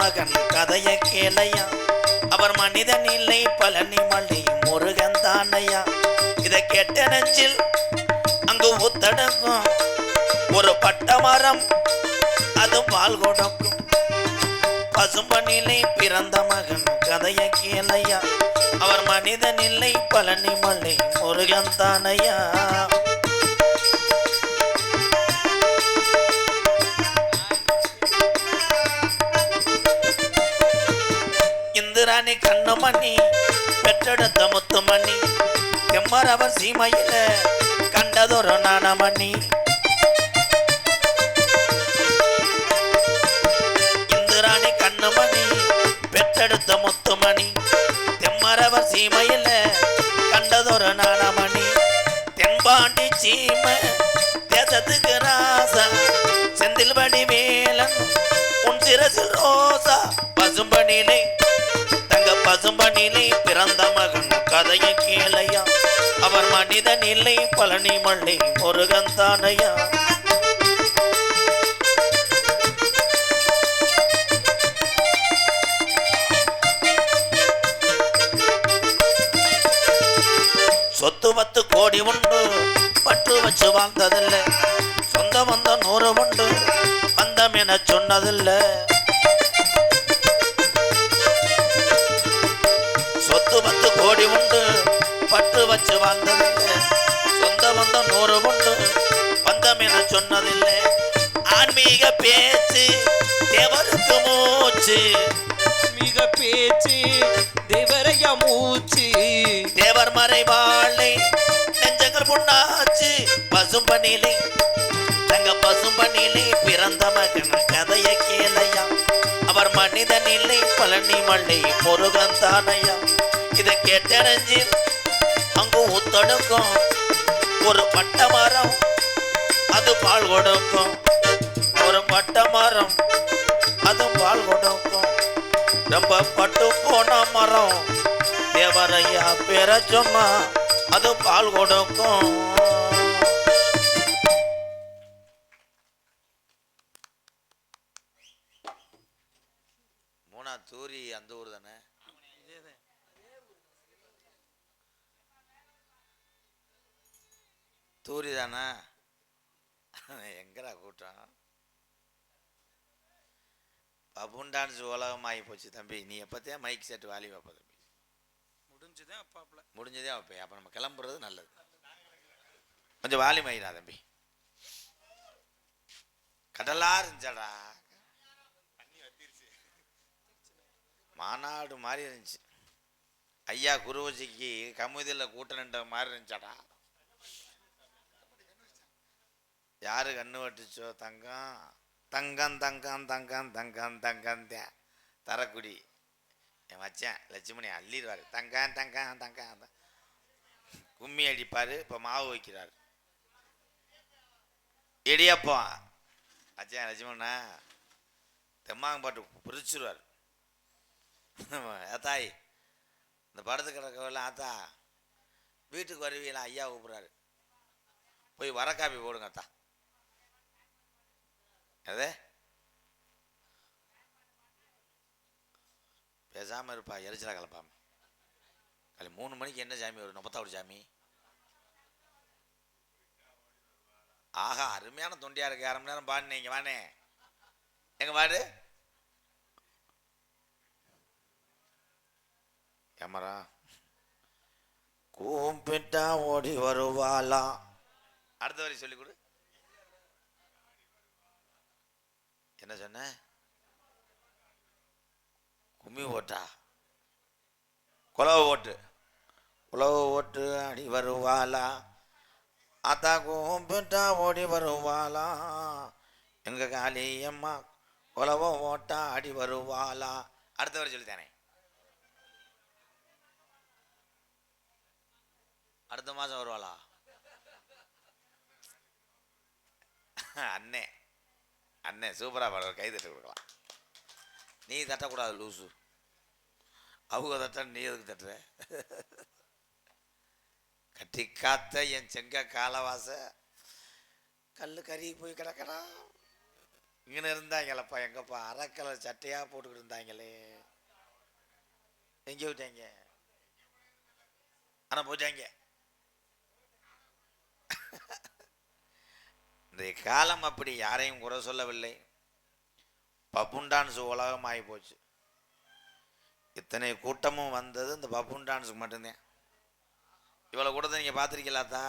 மகன் கதையை கேளையா. அவர் மனிதன் இல்லை பழனி மலை முருகன் தானையா. இதை கேட்ட நெஞ்சில் அங்கு ஊத்தடங்கும் ஒரு பட்ட மரம் அது பால் கொடுக்கும். பசும்பனிலே பிறந்த மகன் கதையை கேளையா. அவர் மனிதன் இல்லை பழனி மலை முருகன் தானையா. இந்திராணி கண்ணுமணி பெற்றெடுத்த முத்துமணி எம்மரவர் சீமையில கண்டதொரு நாணமணி. இந்திராணி கண்ணுமணி பெற்றெடுத்த முத்துமணி தெம்மரவர் சீமையில கண்டதொரு நாணமணி. தென்பாண்டி சீமை தேசத்துக்கு ராசா செந்தில் வடி வேலன் உன் சிரசில் ரோசா. பசும்பனிலே பசும்பனிலே பிறந்த மகன் கதையை கேளையா. அவர் மனிதன் இல்லை பழனி மலை முருகன் தானையா. சொத்து 10 கோடி உண்டு பட்டு வச்சு வாழ்ந்ததில்ல. சொந்த வந்த 100 உண்டு பந்தம் என சொன்னதில்ல. சொத்து 10 கோடி உண்டு பட்டு வச்சு வாழ்ந்ததில்ல. சொந்த வந்த 100 உண்டு பந்தம் என சொன்னதில்லை. ஆன்மீக பேச்சு தேவருக்கு மூச்சு. ஆன்மீக பேச்சு தேவரைய மூச்சு. தேவர் மறைவாளை நெஞ்சங்கள் புண்ணாச்சு. பசும்பனிலே பசும்பனிலே பிறந்த மகன் கதையை கேளையா. அவர் மனிதன் இல்லை பழனி மலை முருகன் தானையா. இதை கேட்ட நெஞ்சில் அங்கு ஊத்தடுக்கும் ஒரு பட்ட மரம் அது பால் கொடுக்கும். ஒரு பட்ட மரம் அது பால் கொடுக்கும். ரொம்ப பட்டு போன மரம் தேவரையா பேர சொன்னா அது பால் கொடுக்கும். மூணா தூரி அந்த ஊர் தானே. தூரி தானே. எங்கடா கூட்டம். பபுன் டான்ஸ் உலகமாகி போச்சு தம்பி. நீ எப்போத்தையா மைக் செட் வாலி வைப்ப தம்பி. முடிஞ்சதே வைப்பேன். அப்போ நம்ம கிளம்புறது நல்லது. கொஞ்சம் வாலி மயிரா தம்பி. கடலா இருந்துச்சாடா. மாநாடு மாதிரி இருந்துச்சு. ஐயா குருவச்சிக்கு கமுதியில் கூட்டணின்ற மாதிரி இருந்துச்சாடா. யாரு கண்ணு வட்டுச்சோ தங்கம் தங்கம் தங்கம் தங்கம் தங்கம் தங்கம் தரக்குடி என் வச்சேன் லட்சுமணி அள்ளிடுவார். தங்கம் தங்கம் தங்கம் கும்மி அடிப்பார். இப்போ மாவு வைக்கிறார். இடியப்பம் வச்சேன் லட்சுமணா தெம்மாங்க பாட்டு பிரிச்சுருவார். தாய் இந்த படத்து கிடக்கவெல்லாம் ஆத்தா வீட்டுக்கு வருவீங்களா ஐயா கூப்பிட்றாரு. போய் வர காப்பி போடுங்க அத்தா. அதே பேசாமல் இருப்பா. எரிச்சலா கலப்பாம. காலை 3 மணிக்கு என்ன சாமி வரும்? 40 சாமி. ஆஹா அருமையான தொண்டியா இருக்கு. 1/2 மணி நேரம் பாடுனீங்க. வானே எங்க பாடு கேமரா. கூப்பிட்டா ஓடி வருவாளா. அடுத்த வரை சொல்லி கொடு. என்ன சொன்ன? கும்மி ஓட்டா குலவு ஓட்டு. குலவு ஓட்டு அடி வருவாளா. அத்தா கூப்பிட்டா ஓடி வருவாளா. எங்க காளியம்மா குலவ ஓட்டா அடி வருவாளா. அடுத்த வரை சொல்லித்தானே. அடுத்த மாதம் வருவாளா. அண்ணே அண்ணே சூப்பராக பாடுற. கை தட்ட கொடுக்கலாம். நீ தட்டக்கூடாது லூசு. அவங்க தட்ட நீ எதுக்கு தட்டுற? கட்டி காத்த என் செங்க காலவாச கல்லு கறி போய் கிடக்கடா. இங்கன்னு இருந்தாங்களப்பா, எங்கப்பா அரைக்கலை சட்டையா போட்டுக்கிட்டு இருந்தாங்களே, எங்கே விட்டாங்க? ஆனா போயிட்டாங்க. இந்த காலம் அப்படி, யாரையும் குறை சொல்லவில்லை. பப்புன் டான்ஸ் உலகம் ஆகி போச்சு. இத்தனை கூட்டமும் வந்தது இந்த பப்புன் டான்ஸுக்கு மட்டும்தான். இவ்வளோ கூட்டத்தை நீங்கள் பார்த்துருக்கீங்களாத்தா?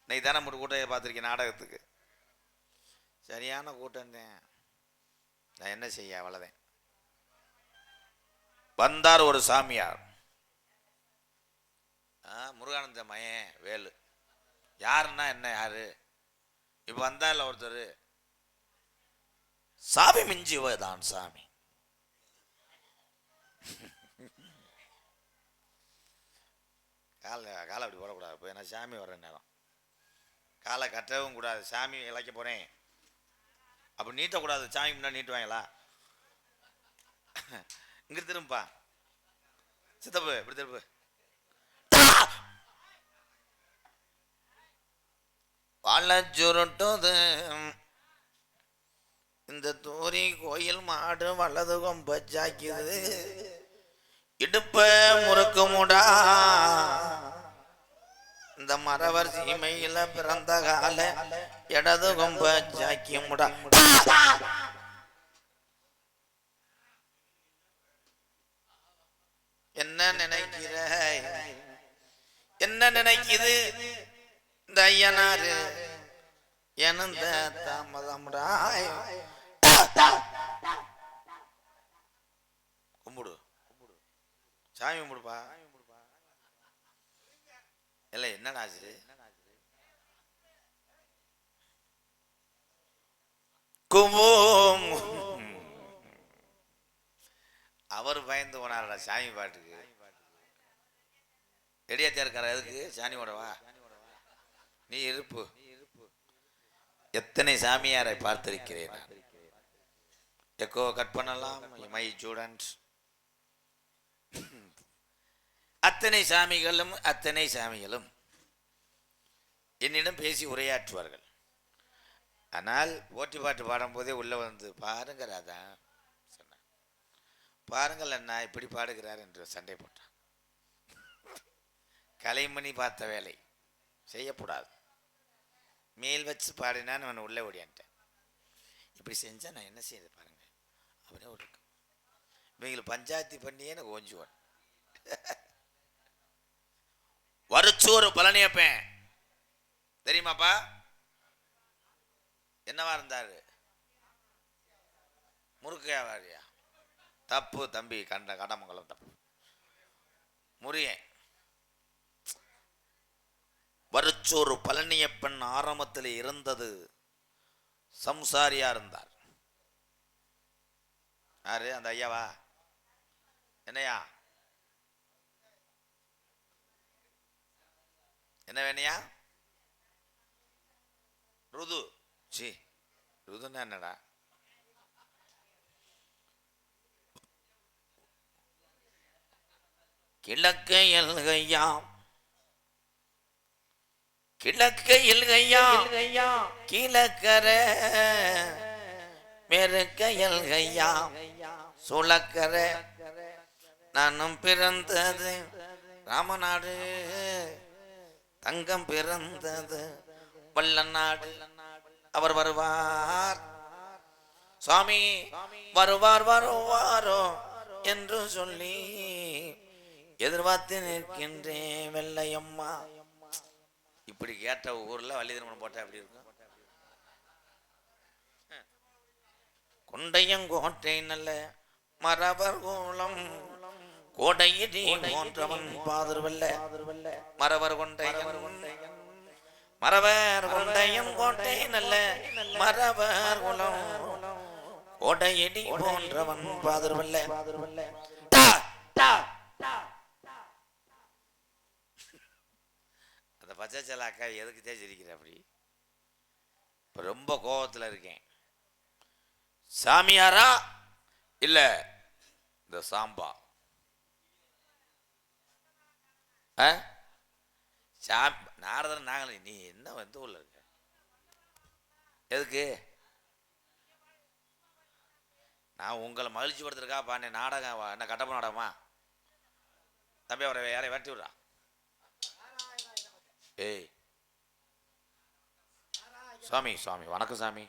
இன்னைக்கு தானே ஒரு கூட்டம் பார்த்துருக்கேன் நாடகத்துக்கு. சரியான கூட்டம் தான். நான் என்ன செய்ய, அவ்வளோதான். வந்தார் ஒரு சாமியார், முருகானந்த மயன் வேலு. யாருன்னா என்ன, யாரு இப்போ வந்தால ஒருத்தர், சாமி மிஞ்சிவதான் சாமி. காலை அப்படி போடக்கூடாது. இப்போ ஏன்னா சாமி வர்ற நேரம், காலை கட்டவும் கூடாது. சாமி இழைக்க போகிறேன் அப்படி நீட்டக்கூடாது. சாமி முன்னாடி நீட்டுவாங்களா? இங்கே திரும்பப்பா சித்தப்பு, இப்படி திருப்பு. வாழ சுருட்டுது இந்த தூரி கோயில் மாடு வலது கொம்ப சாக்கிது, இடுப்ப முறுக்கு முடா இந்த மரவர் சீமையில பிறந்த கால இடது கொம்ப சாக்கி முடா. என்ன நினைக்கிற, என்ன நினைக்குது இந்த ஐயனாரு? எனந்த தாமதம்டா. கும்பிடு, சாமி கும்பிடுப்பா. இல்லை என்னடா ஆச்சு? கும்போம். அவர் பயந்து போனாரா சாமி பாட்டுக்கு? ரெடியாத்தியா இருக்கார, எதுக்கு சாமியோடவா? நீ இருப்பு. எத்தனை சாமியாரை பார்த்திருக்கிறேன் நான். எக்கோ கட் பண்ணலாம் மை ஸ்டூடெண்ட்ஸ். அத்தனை சாமிகளும் என்னிடம் பேசி உரையாற்றுவார்கள். ஆனால் போட்டி பாட்டு பாடும்போதே உள்ள வந்து பாருங்க ராதா சொன்னார். பாருங்கள் அண்ணா இப்படி பாடுகிறார் என்று சண்டை போட்டான். கலைமணி பார்த்த வேலை செய்யக்கூடாது. மேல் வச்சு பாடினான்னு அவன் உள்ளே ஓடியான்ட்டேன். இப்படி செஞ்சால் நான் என்ன செய்யறது பாருங்க அவனே ஒடுக்க. இவங்களுக்கு பஞ்சாயத்து பண்ணியே எனக்கு ஓஞ்சுவான். வறுச்சோறு பழனியப்பேன் தெரியுமாப்பா? என்னவா இருந்தாரு? முறுக்கு வியாபாரியா? தப்பு தம்பி, கடமங்கலம் தப்பு. முறியன் வறுச்சோறு பழனியப்பன் ஆரம்பத்தில் இருந்தது சம்சாரியா இருந்தார். யாரு அந்த ஐயாவா? என்னையா என்ன வேணையா? ருது. சி ருதுன்னா என்னடா? கிழக்கையல் கையா, கிழக்கையில் கையா கீழக்கர மேற்கையல் கையா சோழக்கர. நானும் பிறந்தது ராமநாடு, தங்கம் பிறந்தது வல்லநாடு. அவர் வருவார் சுவாமி, வருவார் வருவாரோ என்று சொல்லி எதிர்பார்த்து நிற்கின்றேன் வெள்ளையம்மா. இப்படி கேட்ட ஊர்ல வள்ளி திருமணம் போட்டா எப்படி இருக்கும்? கொண்டையங்கோட்டை நல்ல மரபர் கோலம் கோடையிடி போன்றவன் பாதிர்வல்ல மரவர் கொண்டையன், மரவர் கொண்டையன் கோட்டை நல்ல மரபர் குலம் கோடையிடி போன்றவன் பாதிர்வல்ல. அந்த பச்சைச்சல அக்கா எதுக்கு தேய்ச்சிருக்கிற அப்படி? இப்போ ரொம்ப கோபத்தில் இருக்கேன். சாமியாரா இல்ல இந்த சாம்பா? நாரதன் நாங்களே. நீ என்ன வந்து உள்ள இருக்க? எதுக்கு நான் உங்களை மகிழ்ச்சி படுத்துருக்கா பாண்ணே நாடகம் என்ன கட்டப்ப நாடகமா தம்பி அவரை யாரையும் வெட்டி விட்றா ஏய் சுவாமி சுவாமி வணக்கம் சாமி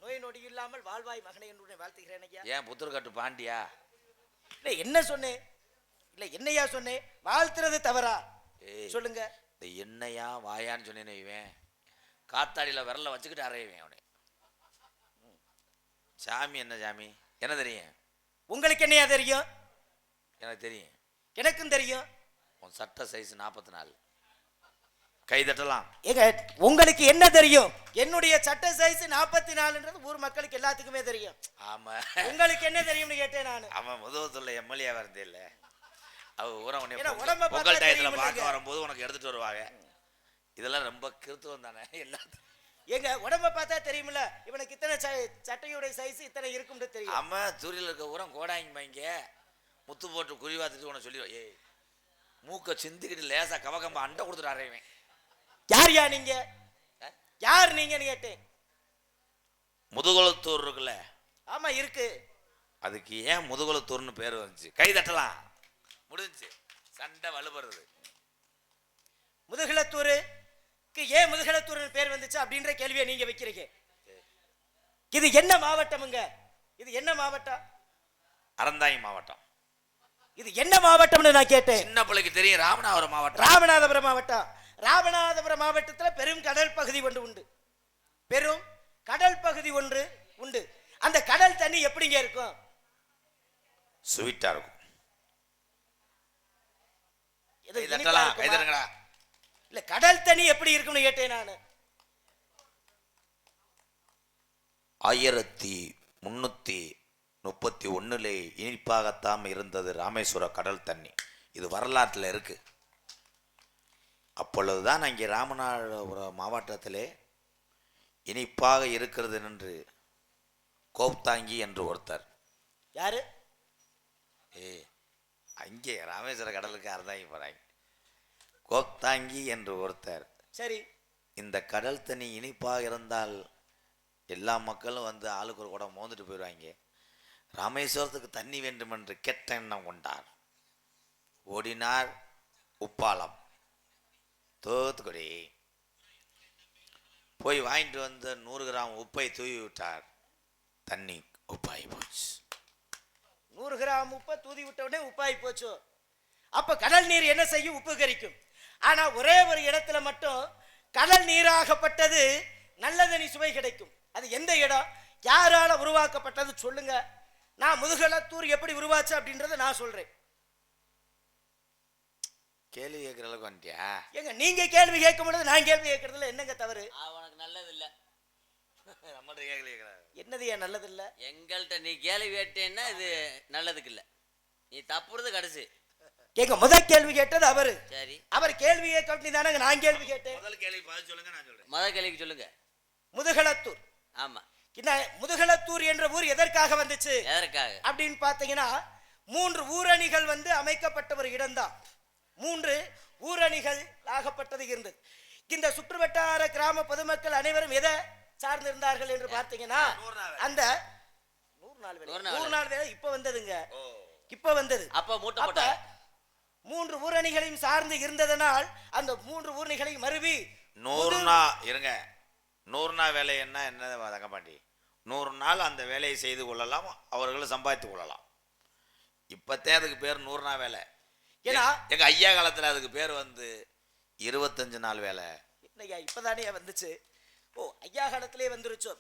நோய் நொடி இல்லாமல் வாழ்வாய் மகனை என்று வாழ்த்துகிறேன் ஐயா. ஏன் புத்தூர்கட்டு பாண்டியா இல்ல என்ன சொன்னேன் இல்ல என்னையா சொன்னேன் வாழ்த்துறது தவறா ஏய் சொல்லுங்க. இந்த என்னையா வாயான்னு சொன்னேன்னு இவன் காத்தாடியில் விரல வச்சுக்கிட்டு அறையுவேன் அவனை. சாமி என்ன சாமி என்ன தெரியும் உங்களுக்கு என்னையா தெரியும்? எனக்கு தெரியும். எனக்கும் தெரியும். உன் சட்ட சைஸ் 44 கை தட்டலாம். ஏங்க உங்களுக்கு என்ன தெரியும்? என்னுடைய சட்ட சைஸ் 44ன்றது ஊர் மக்களுக்கு எல்லாத்துக்குமே தெரியும். ஆமா உங்களுக்கு என்ன தெரியும்னு கேட்டேன் நான். அவன் முதுகுல எம்எல்ஏ வரதே இல்லை. அவ ஊரம் உடம்ப பொங்கல் டயத்துல பார்க்க வரும்போது உனக்கு எடுத்துட்டு வருவாங்க. இதெல்லாம் ரொம்ப கிருத்துவம் தானே எல்லாத்துக்கும். எங்க உடம்ப பார்த்தா தெரியுமில்ல இவனுக்கு இத்தனை சட்டையுடைய சைஸ் இத்தனை இருக்கும்னு தெரியும். ஆமா தூரியில் இருக்க ஊரம் கோடாங்கி பாங்க முத்து போட்டு குறி பார்த்துட்டு உனக்கு சொல்லிடுவோம். ஏய் மூக்க சிந்திக்கிட்டு லேசா கவகம்ப அண்டை கொடுத்துட்டு அறையுவேன். யார்யா நீங்க? யார் நீங்கன்னு கேட்டேன். முதுகுளத்தூர் இருக்குல்ல? ஆமா இருக்கு. அதுக்கு ஏன் முதுகுளத்தூர்னு பேர் வந்துச்சு? கை தட்டலாம். முடிஞ்சு சண்டை வலுப்படுறது. முதுகுளத்தூருக்கு ஏன் முதுகுளத்தூர்னு பேர் வந்துச்சு அப்படின்ற கேள்வியை நீங்க வைக்கிறீங்க. இது என்ன மாவட்டமுங்க? இது என்ன மாவட்டம்? அறந்தாங்கி மாவட்டம். இது என்ன மாவட்டம்னு நான் கேட்டேன். சின்ன பிள்ளைக்கு தெரியும் ராமநாதபுரம் மாவட்டம். ராமநாதபுரம் மாவட்டம். ராமநாதபுரம் மாவட்டத்தில் பெரும் கடல் பகுதி ஒன்று உண்டு. பெரும் கடல் பகுதி ஒன்று உண்டு. அந்த கடல் தண்ணி எப்படிங்க இருக்கும்? ஸ்வீட்டா இருக்கும். இல்ல கடல் தண்ணி எப்படி இருக்கும்னு கேட்டேன் நான். 1331 இனிப்பாகத்தான் இருந்தது ராமேஸ்வர கடல் தண்ணி. இது வரலாற்றில் இருக்கு. அப்பொழுதுதான் அங்கே ராமநாதபுரம் மாவட்டத்திலே இனிப்பாக இருக்கிறது என்று கோப்தாங்கி என்று ஒருத்தர். யாரு? அங்கே ராமேஸ்வர கடலுக்கு அறந்தாங்கி போறாங்க. கோப்தாங்கி என்று ஒருத்தர். சரி. இந்த கடல் தண்ணி இனிப்பாக இருந்தால் எல்லா மக்களும் வந்து ஆளுக்கு ஒரு குடம் மோந்துட்டு போயிடுவாங்க. ராமேஸ்வரத்துக்கு தண்ணி வேண்டும் என்று கெட்ட எண்ணம் கொண்டார். ஓடினார் உப்பாலம் தூத்துக்குடி. போய் வாங்கிட்டு வந்து 100 கிராம் உப்பை தூவி விட்டார். தண்ணி உப்பாகி போச்சு. 100 கிராம் உப்பை தூதி விட்ட உடனே உப்பாகி போச்சு. அப்ப கடல் நீர் என்ன செய்யும்? உப்பு கரிக்கும். ஆனா ஒரே ஒரு இடத்துல மட்டும் கடல் நீராகப்பட்டது நல்லதனி சுவை கிடைக்கும். அது எந்த இடம்? யாரால உருவாக்கப்பட்டது சொல்லுங்க. நான் முதுகுளத்தூர் எப்படி உருவாச்சு அப்படின்றத நான் சொல்றேன். கேள்வி கேட்கிற அளவுக்கு வந்துட்டியா? ஏங்க நீங்க கேள்வி கேட்கும் பொழுது நான் கேள்வி கேட்கறதுல என்னங்க தவறு? உனக்கு நல்லது இல்ல. நம்மள்ட்ட கேள்வி கேட்கிறாரு. என்னது ஏன் நல்லது இல்ல? எங்கள்கிட்ட நீ கேள்வி கேட்டேன்னா இது நல்லதுக்கு இல்ல. நீ தப்புறது கடைசி. கேங்க முதல் கேள்வி கேட்டது அவரு. சரி. அவர் கேள்வி கேட்க தானங்க நான் கேள்வி கேட்டேன். முதல் கேள்வி பதில் சொல்லுங்க, நான் சொல்றேன். முதல் கேள்விக்கு சொல்லுங்க. முதுகுளத்தூர். ஆமா. முதுகுளத்தூர் என்ற ஊர் எதற்காக வந்துச்சு? எதற்காக அப்படின்னு பாத்தீங்கன்னா 3 ஊரணிகள் வந்து அமைக்கப்பட்ட ஒரு இடம்தான். 3 ஊரணிகள் ஆகப்பட்டது இருந்தது. இந்த சுற்றுவட்டார கிராம பொதுமக்கள் அனைவரும் எதை சார்ந்திருந்தார்கள் என்று பார்த்தீங்கன்னா அந்த 100 நாள் வேலை இப்ப வந்ததுங்க. இப்ப வந்தது. அப்ப மூட்டை போட்ட 3 ஊரணிகளையும் சார்ந்து இருந்ததனால் அந்த 3 ஊரணிகளையும் மறுவி 100 நாள் இருங்க. 100 நாள் வேலை என்ன தங்கப்பாண்டி? 100 நாள் அந்த வேலையை செய்து கொள்ளலாம், அவர்கள் சம்பாதித்து கொள்ளலாம். இப்பத்தே அதுக்கு பேர் 100 நாள் வேலை. ஏன்னா எங்க ஐயா காலத்துல அதுக்கு பேர் வந்து 25 நாள் வேலை. என்னையா இப்பதானே வந்துச்சு? ஓ ஐயா காலத்திலே வந்துருச்சோ.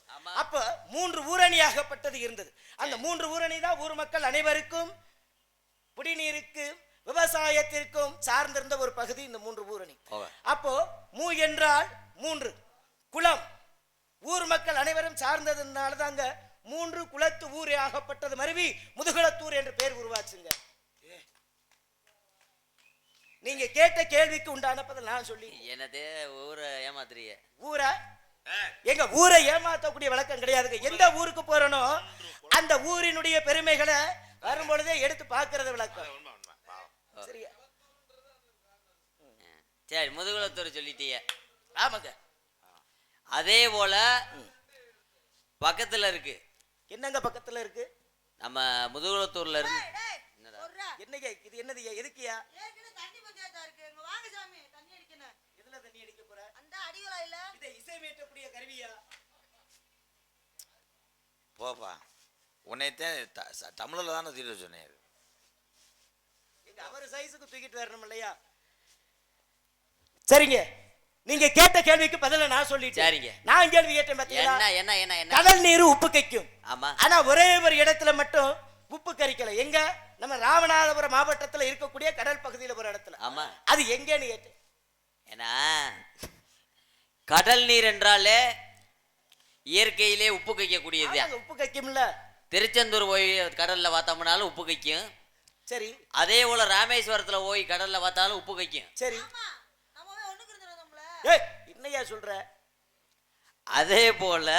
அப்ப 3 ஊரணியாகப்பட்டது இருந்தது. அந்த 3 ஊரணி தான் ஊர் மக்கள் அனைவருக்கும் குடிநீருக்கு விவசாயத்திற்கும் சார்ந்திருந்த ஒரு பகுதி இந்த 3 ஊரணி. அப்போ மூ என்றால் 3 குளம். ஊர் மக்கள் அனைவரும் சார்ந்ததுனால தாங்க 3 குளத்து ஊர் ஆகப்பட்டது மருவி முதுகுளத்தூர் என்ற பெயர் உருவாச்சுங்க. நீங்க கேட்ட கேள்விக்கு உண்டான பதில் நான் சொல்லி என்னதே ஊரை ஏமாத்துறீங்க. ஊரை எங்க ஊரை ஏமாத்தக்கூடிய வழக்கம் கிடையாதுங்க. எந்த ஊருக்கு போறனோ அந்த ஊரினுடைய பெருமைகளை வரும்பொழுதே எடுத்து பார்க்கறது வழக்கம். சரியா? சரி, முதுகுளத்தூர் சொல்லிட்டீங்க. ஆமாங்க. அதே போல பக்கத்துல இருக்கு என்னங்க பக்கத்துல இருக்கு? நம்ம முதுகுளத்தூர்ல இருந்து என்னங்க இது? என்னது? எதுக்குயா? தண்ணி பஞ்சாயத்தா இருக்கு. இங்க வாங்க சாமி, தண்ணி அடிக்கணும். எதுல தண்ணி அடிக்க போற? அந்த அடிகளா இல்ல. இதை இசைமேற்றக்கூடிய கருவியா? போப்பா, உன்னைத்தான் தமிழில் தானே தீர்வு சொன்னேன். எங்க அவர் சைஸுக்கு தூக்கிட்டு வரணும் இல்லையா? சரிங்க, நீங்க கேட்ட கேள்விக்கு பதில நான் சொல்லிட்டேன். சரிங்க. நான் கேள்வி கேட்டேன் பாத்தீங்களா? என்ன கடல் நீர் உப்பு கைக்கும். ஆமா. ஆனா ஒரே ஒரு இடத்துல மட்டும் உப்பு கரிக்கல. எங்க? நம்ம ராமநாதபுரம் மாவட்டத்துல இருக்கக்கூடிய கடல் பகுதியில ஒரு இடத்துல. ஆமா. அது எங்கன்னு கேட்டேன். ஏன்னா கடல் நீர் என்றாலே இயற்கையிலே உப்பு கைக்கக்கூடியது. உப்பு கைக்கும்ல. திருச்செந்தூர் போய் கடல்ல பார்த்தோம்னாலும் உப்பு கைக்கும். சரி. அதே போல ராமேஸ்வரத்துல போய் கடல்ல பார்த்தாலும் உப்பு கைக்கும். சரி. நம்மவே ஒண்ணுக்கு இருந்துறோம்ல. ஏய், என்னையா சொல்ற? அதே போல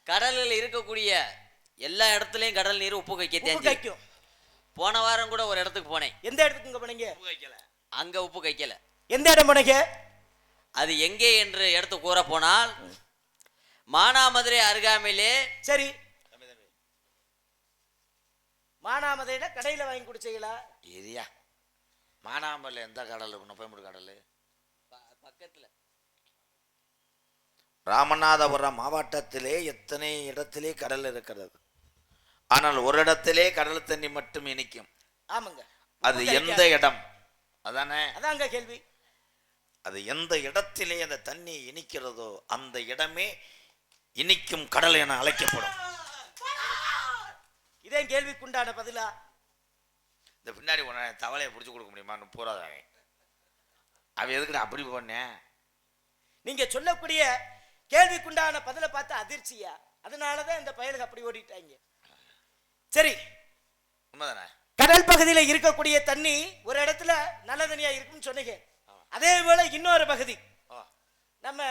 கடலில் இருக்கக்கூடிய எல்லா இடத்துலயும் கடல் நீர் உப்பு கைக்கும். போன வாரம் கூட ஒரு இடத்துக்கு போனேன். எந்த இடத்துக்கு போனீங்க? அங்க உப்பு கைக்கல. எந்த இடம் போனீங்க? அது எங்கே என்று எடுத்து கூற போனால் மானாமதுரை அருகாமையிலே. சரி. மானாமதுரையில கடையில வாங்கி குடிச்சீங்களா? ஏரியா மானாமதுரை எந்த கடல் இருக்கணும்? பயன்படு கடல் பக்கத்துல. ராமநாதபுரம் மாவட்டத்திலே எத்தனை இடத்திலே கடல் இருக்கிறது. ஆனால் ஒரு இடத்திலே கடல் தண்ணி மட்டும் இனிக்கும். ஆமாங்க. அது எந்த இடம்? அதானே? அதாங்க கேள்வி. அது எந்த இடத்திலே அந்த தண்ணி இனிக்கிறதோ அந்த இடமே இனிக்கும் கடல் என அழைக்கப்படும். இதே கேள்விக்குண்டான பதிலா? இந்த பின்னாடி உன்னை தவளையை பிடிச்சி கொடுக்க முடியுமா? போறாதவன் அவன் எதுக்கு அப்படி பண்ணேன்? நீங்க சொல்லக்கூடிய கேள்விக்குண்டான பதிலை பார்த்து அதிர்ச்சியா? அதனாலதான் இந்த பயலுக்கு அப்படி ஓடிட்டாங்க. சரி, உண்மைதானே? கடல் பகுதியில இருக்கக்கூடிய தண்ணி ஒரு இடத்துல நல்ல தண்ணியா இருக்குன்னு சொன்னீங்க. அதே போல இன்னொரு பகுதி நம்ம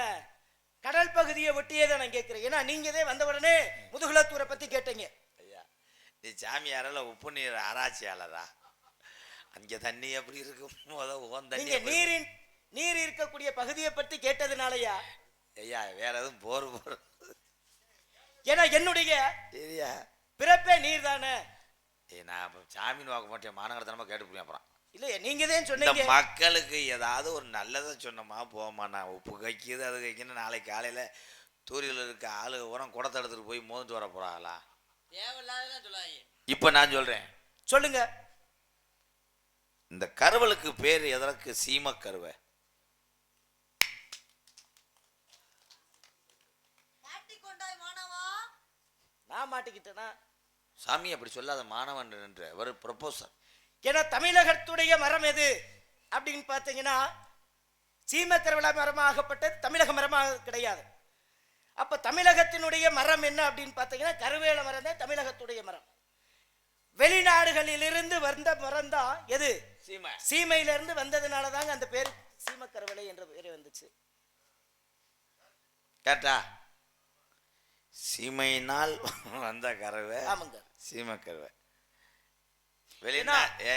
கடல் பகுதியை ஒட்டியே தான் நான் கேட்கிறேன். ஏன்னா நீங்க இதே வந்த உடனே முதுகுளத்தூரை பத்தி கேட்டீங்க. ஐயா, நீ சாமியாரில் உப்பு நீர் ஆராய்ச்சியாளரா? அங்கே தண்ணி எப்படி இருக்கும்? நீங்க நீர் இருக்கக்கூடிய பகுதியை பத்தி கேட்டதுனாலயா? ஐயா, வேற எதுவும் போர். ஏன்னா என்னுடைய சரியா பிறப்பே நீர் தானே. நான் சாமி நோக்க மாட்டேன், மாநகரத்தனமா கேட்டு போய் அப்புறம் இல்லையா? நீங்க தான் சொன்னீங்க மக்களுக்கு ஏதாவது ஒரு நல்லதை சொன்னோமா போமா. நான் உப்பு கைக்குது அது கைக்குன்னு நாளைக்கு காலையில தூரியில் இருக்க ஆளு உரம் குடத்தை எடுத்துட்டு போய் மோந்துட்டு வர போறாங்களா? இப்ப நான் சொல்றேன், சொல்லுங்க. இந்த கருவலுக்கு பேர் எதற்கு? சீம கருவை. நான் மாட்டிக்கிட்டேனா? சாமி அப்படி சொல்லாத மாணவன் என்ற ஒரு ப்ரொபோசல். ஏன்னா தமிழகத்துடைய மரம் எது அப்படின்னு பார்த்தீங்கன்னா சீமக்கருவலா மரமாகப்பட்டது தமிழக மரமாக கிடையாது. அப்ப தமிழகத்தினுடைய மரம் என்ன அப்படின்னு பார்த்தீங்கன்னா கருவேல மரம் தான் தமிழகத்துடைய மரம். வெளிநாடுகளிலிருந்து வந்த மரம் தான் எது? சீமையிலிருந்து வந்ததுனால தாங்க அந்த பேர் சீமக்கருவலை என்ற பேர் வந்துச்சு. கேட்டா சீமையினால் வந்த கருவை. ஆமாங்க, சீமக்கருவை.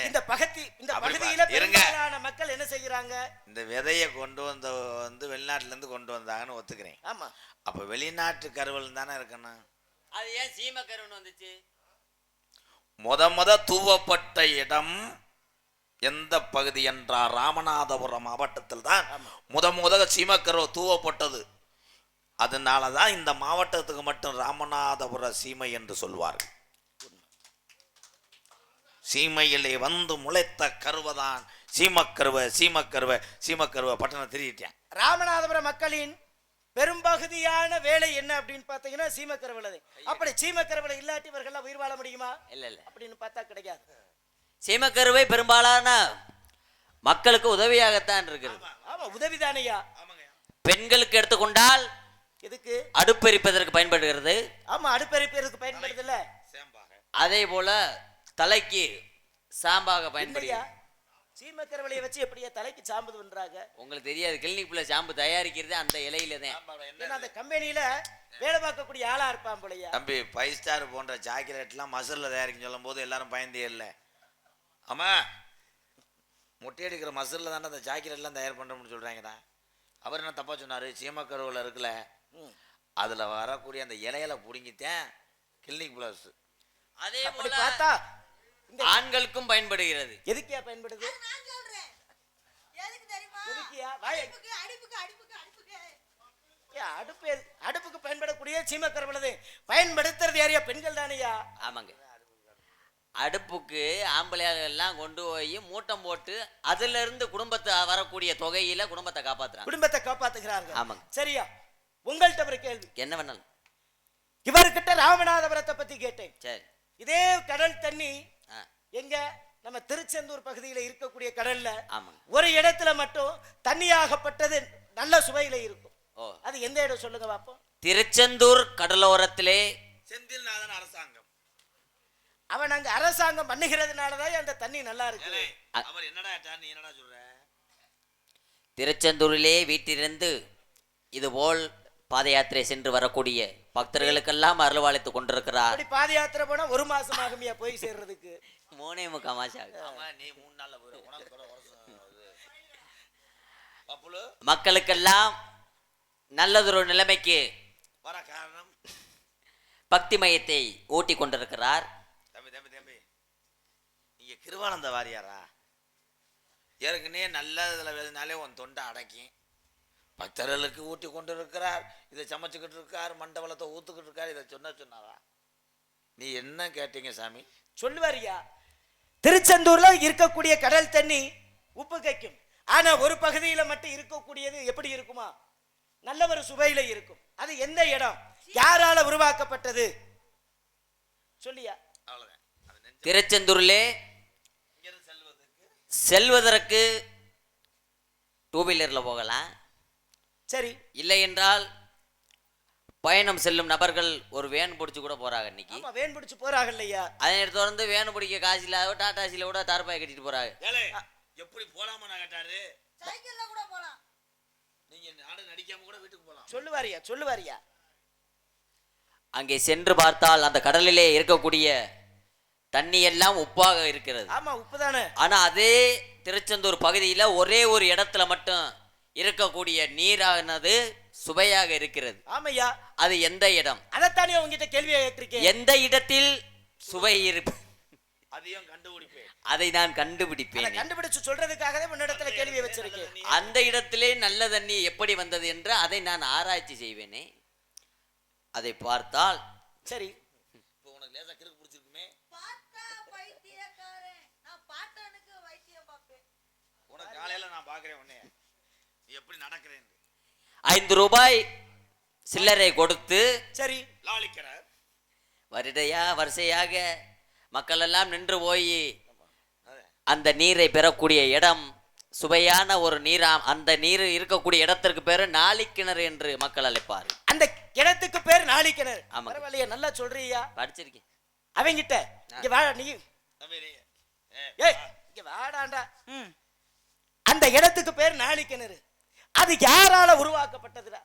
இந்த பகுதியில பெரும்பாலான மக்கள் என்ன செய்யறாங்க? இந்த விதையை கொண்டு வந்து வெளிநாட்டுல இருந்து கொண்டு வந்தாங்கன்னு ஒத்துக்கிறேன். ஆமா. அப்ப வெளிநாட்டு கருவல் தானே இருக்கணும். அது ஏன் சீம கருவன் வந்துச்சு? முத தூவப்பட்ட இடம் எந்த பகுதி என்றார்? ராமநாதபுரம் மாவட்டத்தில் தான் முத சீமக்கருவை தூவப்பட்டது. அதனாலதான் இந்த மாவட்டத்துக்கு மட்டும் ராமநாதபுர சீமை என்று சொல்வார்கள். சீமையிலே வந்து முளைத்த கருவதான் சீமக்கருவை பட்டணம் திரிட்டேன். ராமநாதபுரம் மக்களின் பெரும்பகுதியான வேலை என்ன அப்படின்னு பாத்தீங்கன்னா சீமக்கருவலை. அப்படி சீமக்கருவலை இல்லாட்டி இவர்கள் உயிர் வாழ முடியுமா? இல்ல அப்படின்னு பார்த்தா கிடையாது. சீமக்கருவை பெரும்பாலான மக்களுக்கு உதவியாகத்தான் இருக்கிறது. ஆமா, உதவிதானையா? பெண்களுக்கு எடுத்துக்கொண்டால் எதுக்கு? அடுப்பெரிப்பதற்கு பயன்படுகிறது. ஆமா, அடுப்பெரிப்பதற்கு பயன்படுது இல்ல. அதே போல தலைக்கு சாம்பாக பயன்படுகிறது. சீமக்கருவலையை வச்சு எப்படியா தலைக்கு சாம்பு பண்றாங்க? உங்களுக்கு தெரியாது. கிளினிக்ல ஷாம்பு தயாரிக்கிறது அந்த இலையில தான். அந்த கம்பெனியில வேலை பார்க்கக்கூடிய ஆளா இருப்பான் போலயா? தம்பி, 5 ஸ்டார் போன்ற சாக்லேட்லாம் மசூர்ல தயாரிக்க சொல்லும் போது எல்லாரும் பயந்தே இல்லை. ஆமா, முட்டையடிக்கிற மசூர்ல தானே அந்த சாக்லேட்லாம் தயார் பண்றோம்னு சொல்றாங்கடா. அவர் என்ன தப்பா சொன்னாரு? சீமக்கருவில் இருக்குல்ல, அதுல வரக்கூடிய அந்த இலையில பிடுங்கித்தேன் கிளினிக் பிளஸ். அதே அப்படி போல பார்த்தா இந்த ஆண்களுக்கும் பயன்படுகிறது. எதுக்கியா பயன்படுது? நான் சொல்றேன். எதுக்கு தெரியுமா? எதுக்கியா? வாய் அடுப்புக்கு. அடுப்பு அடுப்புக்கு பயன்படக்கூடிய சீமக்கரவளது பயன்படுத்துறது யாரையா? பெண்கள் தானையா? ஆமாங்க. அடுப்புக்கு ஆம்பளையாளர்கள் எல்லாம் கொண்டு போய் மூட்டம் போட்டு அதுல இருந்து குடும்பத்தை வரக்கூடிய தொகையில குடும்பத்தை காப்பாத்துறாங்க. குடும்பத்தை காப்பாத்துகிறார்கள். ஆமாங்க. சரியா? உங்கள்கிட்ட ஒரு கேள்வி. என்ன வேணாலும். இவர்கிட்ட ராமநாதபுரத்தை பத்தி கேட்டேன். சரி. இதே கடல் தண்ணி ஆ. எங்க நம்ம திருச்செந்தூர் பகுதியில இருக்கக்கூடிய கடல்ல ஆமாங்க. ஒரு இடத்துல மட்டும் தண்ணியாகப்பட்டது நல்ல சுவையில இருக்கும். ஓ. அது எந்த இடம் சொல்லுங்க பாப்போம். திருச்செந்தூர் கடலோரத்திலே செந்தில்நாதன் அரசாங்கம். அவன் அங்க அரசாங்கம் பண்ணுகிறதுனாலதான் அந்த தண்ணி நல்லா இருக்கு. அவர் என்னடா நீ என்னடா சொல்ற? திருச்செந்தூரிலே வீட்டிலிருந்து இதுபோல் பாத யாத்திரை சென்று வரக்கூடிய பக்தர்களுக்கெல்லாம் அருள்வாளித்துக் கொண்டிருக்கிறார். அப்படி பாத யாத்திரை போனா 1 மாசம் ஆகுமியா போய் சேர்றதுக்கு? 3.25 மாசம் ஆகுது. ஆமா, நீ 3 நாள்ல போற. உனக்கு கூட பப்புலு மக்களுக்கெல்லாம் நல்லதொரு நிலைமைக்கு வர காரணம் பக்தி மையத்தை ஊட்டி கொண்டிருக்கிறார். தம்பி தம்பி தம்பி, நீங்க கிருவானந்த வாரியாரா? ஏற்கனவே நல்லதுல வேதுனாலே உன் தொண்டை அடைக்கும். பக்தர்களுக்கு ஊட்டி கொண்டு இருக்கிறார், இதை சமைச்சுக்கிட்டு இருக்கார், மண்டபலத்தை ஊத்துக்கிட்டு இருக்கார், இதை சொன்னாரா? நீ என்ன கேட்டீங்க சாமி? சொல்லுவாரியா? திருச்செந்தூர்ல இருக்கக்கூடிய கடல் தண்ணி உப்பு கைக்கும். ஆனா ஒரு பகுதியில மட்டும் இருக்கக்கூடியது எப்படி இருக்குமா? நல்ல ஒரு சுவையில இருக்கும். அது எந்த இடம்? யாரால உருவாக்கப்பட்டது? சொல்லியா? அவ்வளவுதான். திருச்செந்தூரிலே செல்வதற்கு 2 வீலர்ல போகலாம். சரி. இல்லை என்றால் பயணம் செல்லும் நபர்கள் ஒரு வேன் பிடிச்சு கூட போறாங்க. இன்னைக்கு ஆமா, வேன் பிடிச்சு போறாங்க இல்லையா? அதனை தொடர்ந்து வேன் பிடிக்க காசு இல்லாத டாடாசில கூட தார்பாய் கட்டிட்டு போறாங்க. எப்படி போலாமா நான் கேட்டாரு? சைக்கிள்ல கூட போலாம். நீங்க நாடு நடிக்காம கூட வீட்டுக்கு போலாம். சொல்லுவாரியா? சொல்லுவாரியா? அங்கே சென்று பார்த்தால் அந்த கடலிலே இருக்கக்கூடிய தண்ணி எல்லாம் உப்பாக இருக்கிறது. ஆமா, உப்புதானே. ஆனா அதே திருச்செந்தூர் பகுதியில ஒரே ஒரு இடத்துல மட்டும் இருக்கக்கூடிய நீரானது சுவையாக இருக்கிறது. ஆமையா. அது எந்த இடம்? அதைத்தானே உங்ககிட்ட கேள்வியை கேட்டிருக்கேன். எந்த இடத்தில் சுவை இருப்பது? அதையும் கண்டுபிடிப்பேன். அதை நான் கண்டுபிடிப்பேன். கண்டுபிடிச்சு சொல்றதுக்காகவே உன்னிடத்துல கேள்வியை வச்சிருக்கேன். அந்த இடத்திலே நல்ல தண்ணி எப்படி வந்தது என்று அதை நான் ஆராய்ச்சி செய்வேனே. அதை பார்த்தால் சரி. இப்போ உனக்கு லேசா கிறுக்கு பிடிச்சிருக்குமே. பார்த்தா பைத்தியக்காரன். நான் பாட்டனுக்கு வைத்தியம் பார்ப்பேன். உனக்கு காலையில நான் பாக்குறேன் உன்னை நீ எப்படி நடக்கிறேன். 5 ரூபாய் சில்லறை கொடுத்து சரி லாலிக்கிற வரிசையாக மக்கள் எல்லாம் நின்று போய் அந்த நீரை பெறக்கூடிய இடம் சுவையான ஒரு நீராம். அந்த நீர் இருக்கக்கூடிய இடத்திற்கு பேரு நாளிக்கிணறு என்று மக்கள் அழைப்பார். அந்த கிணத்துக்கு பேர் நாளிக்கிணறு. ஆமா. பரவாயில்லையா? நல்லா சொல்றியா? படிச்சிருக்கேன். அவங்கிட்ட இங்க வாடா நீ. ஏய், இங்க வாடாண்டா. அந்த இடத்துக்கு பேர் நாளிக்கிணறு. அது யாரால உருவாக்கப்பட்டதுடா?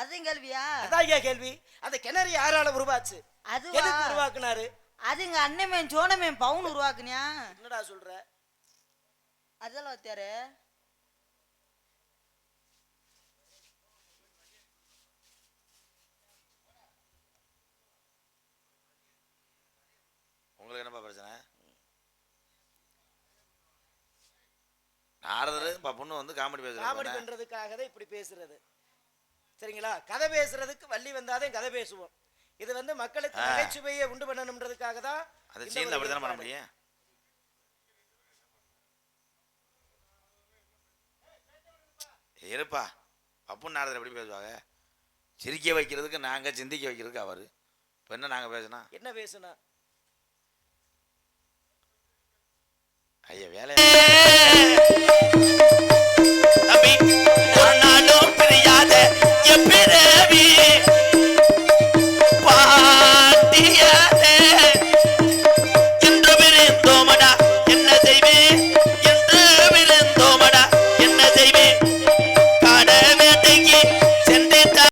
அதுவும் கேள்வியா? அதான் கேள்வி. அந்த கிணறு யாரால உருவாச்சு? அதுவா? எதுக்கு உருவாக்குனாரு? அதுங்க அண்ணன் சோனமேன் பவுன் உருவாக்குனியா? என்னடா சொல்ற? அதெல்லாம் வத்தியாரு. உங்களுக்கு என்னப்பா பிரச்சனை? நாரதர் பொண்ணு வந்து காமெடி காமெடி பண்றதுக்காக தான் இப்படி பேசுறது. சரிங்களா? கதை பேசுறதுக்கு வள்ளி வந்தாதான் கதை பேசுவோம். இது வந்து மக்களுக்கு நகைச்சுவையை உண்டு பண்ணணும்ன்றதுக்காக தான். அதை சீன்ல அப்படித்தானே பண்ண முடியும். இருப்பா, பப்புன்னு நாரதர் எப்படி பேசுவாங்க? சிரிக்க வைக்கிறதுக்கு நாங்க, சிந்திக்க வைக்கிறதுக்கு அவரு. இப்போ என்ன நாங்க பேசினா என்ன பேசுனா?